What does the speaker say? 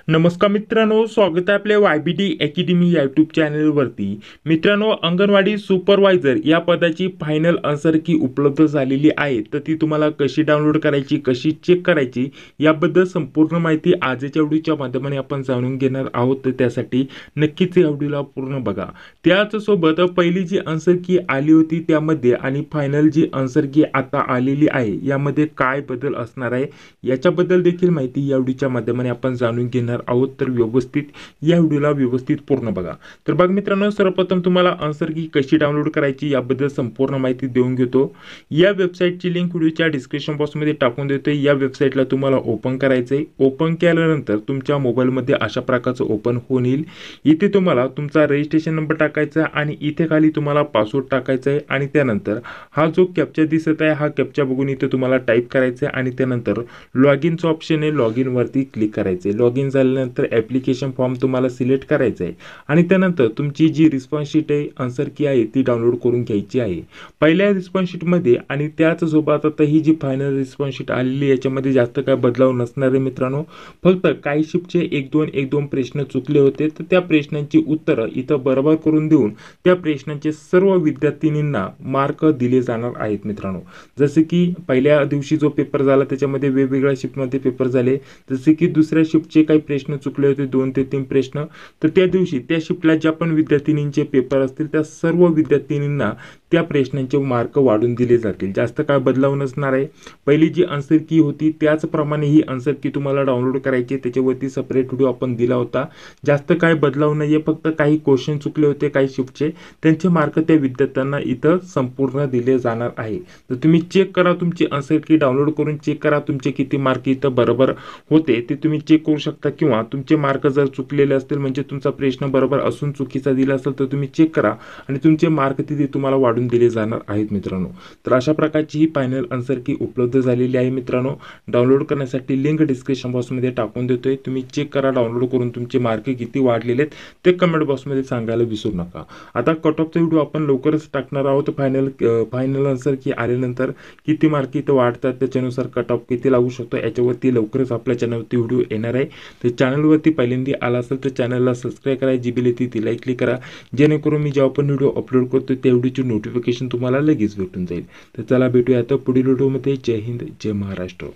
नमस्कार मित्रांनो, स्वागत आहे आपल्या YBT अकॅडमी यूट्यूब चॅनलवरती। मित्रांनो, अंगणवाडी सुपरवायझर या पदाची फायनल आन्सर की उपलब्ध झालेली आहे, तर ती तुम्हाला कशी डाउनलोड करायची, कशी चेक करायची याबद्दल संपूर्ण माहिती आजच्या व्हिडिओच्या माध्यमाने आपण जाणून घेणार आहोत। तर त्यासाठी नक्कीच या व्हिडिओला पूर्ण बघा। त्याच सोबत पहिली जी आन्सर की आली होती त्यामध्ये आणि फायनल जी आन्सर की आता आलेली आहे यामध्ये काय बदल असणार आहे याच्याबद्दल देखील माहिती या व्हिडिओच्या माध्यमाने आपण जाणून घेणार आहोत। तर व्यवस्थित या व्हिडिओला व्यवस्थित पूर्ण बघा। तर बघ मित्रांनो, सर्वप्रथम तुम्हाला आन्सर की कशी डाउनलोड करायची याबद्दल संपूर्ण माहिती देऊन घेतो। या वेबसाईटची लिंक व्हिडिओच्या डिस्क्रिप्शन बॉक्समध्ये टाकून देतो। या वेबसाईटला तुम्हाला ओपन करायचंय। ओपन केल्यानंतर तुमच्या मोबाईलमध्ये अशा प्रकारचं ओपन होऊन येईल। इथे तुम्हाला तुमचा रजिस्ट्रेशन नंबर टाकायचा आणि इथे खाली तुम्हाला पासवर्ड टाकायचा आहे आणि त्यानंतर हा जो कॅप्चा दिसत आहे हा कॅप्चा बघून इथे तुम्हाला टाईप करायचा आहे आणि त्यानंतर लॉग इनचं ऑप्शन आहे, लॉग इन वरती क्लिक करायचे। लॉग इन झाल्यानंतर ॲप्लिकेशन फॉर्म तुम्हाला सिलेक्ट करायचा आहे आणि त्यानंतर तुमची जी रिस्पॉन्स शीट आहे, आन्सर की आहे ती डाउनलोड करून घ्यायची आहे। पहिल्या रिस्पॉन्स शीटमध्ये आणि त्याच सोबत आता ही जी फायनल रिस्पॉन्स शीट आलेली याच्यामध्ये जास्त काय बदलाव नसणार आहे मित्रांनो। फक्त काही शिफ्टचे एक दोन प्रश्न चुकले होते, तर त्या प्रश्नांची उत्तरं इथं बरोबर करून देऊन त्या प्रश्नांचे सर्व विद्यार्थिनींना मार्क दिले जाणार आहेत मित्रांनो। जसे की पहिल्या दिवशी जो पेपर झाला त्याच्यामध्ये वेगवेगळ्या शिफ्टमध्ये पेपर झाले, जसे की दुसऱ्या शिफ्टचे काही प्रश्न चुकले होते 2 ते 3 प्रश्न, तर त्या दिवशी त्या शिफ्टला ज्या पण विद्यार्थिनींचे पेपर असतील त्या सर्व विद्यार्थिनींना त्या प्रश्नांचे मार्क वाढून दिले जातील। जास्त काय बदलाव नसणार आहे। पहिली जी आन्सर की होती त्याचप्रमाणे ही आन्सर की तुम्हाला डाउनलोड करायची, त्याच्यावरती सेपरेट व्हिडिओ आपण दिला होता। जास्त काय बदलाव नाहीये, फक्त काही क्वेश्चन चुकले होते काही शिफ्टचे, त्यांचे मार्क त्या विद्यार्थ्यांना इथं संपूर्ण दिले जाणार आहे। तर तुम्ही चेक करा, तुमची आन्सर की डाउनलोड करून चेक करा तुमचे किती मार्क इथं बरोबर होते ते तुम्ही चेक करू शकता, किंवा तुमचे मार्क जर चुकलेले असतील म्हणजे तुमचा प्रश्न बरोबर असून चुकीचा दिला असेल तर तुम्ही चेक करा आणि तुमचे मार्क तिथे तुम्हाला वाढून दिले जाणार आहेत मित्रांनो। तर अशा प्रकारची ही फायनल आन्सर की उपलब्ध झालेली आहे मित्रांनो। डाउनलोड करण्यासाठी लिंक डिस्क्रिप्शन बॉक्समध्ये टाकून देतोय, तुम्ही चेक करा डाउनलोड करून तुमचे मार्क किती वाढलेले आहेत ते कमेंट बॉक्समध्ये सांगायला विसरू नका। आता कट ऑफचा व्हिडिओ आपण लवकरच टाकणार आहोत। फायनल आन्सर की आल्यानंतर किती मार्क इथं वाढतात त्याच्यानुसार कट ऑफ किती लागू शकतो याच्यावरती लवकरच आपल्या चॅनलवरती व्हिडिओ येणार आहे। तर चॅनलवरती पहिल्यांदा आला असेल तर चॅनलला सबस्क्राईब करा, जी बेल येते ती लाईक करा, जेणेकरून मी जेव्हा पण व्हिडिओ अपलोड करतो त्या व्हिडिओची नोटिफिकेशन तुम्हाला लगेच भेटून जाईल। तर चला भेटूया आता पुढील व्हिडिओमध्ये। जय हिंद, जय महाराष्ट्र।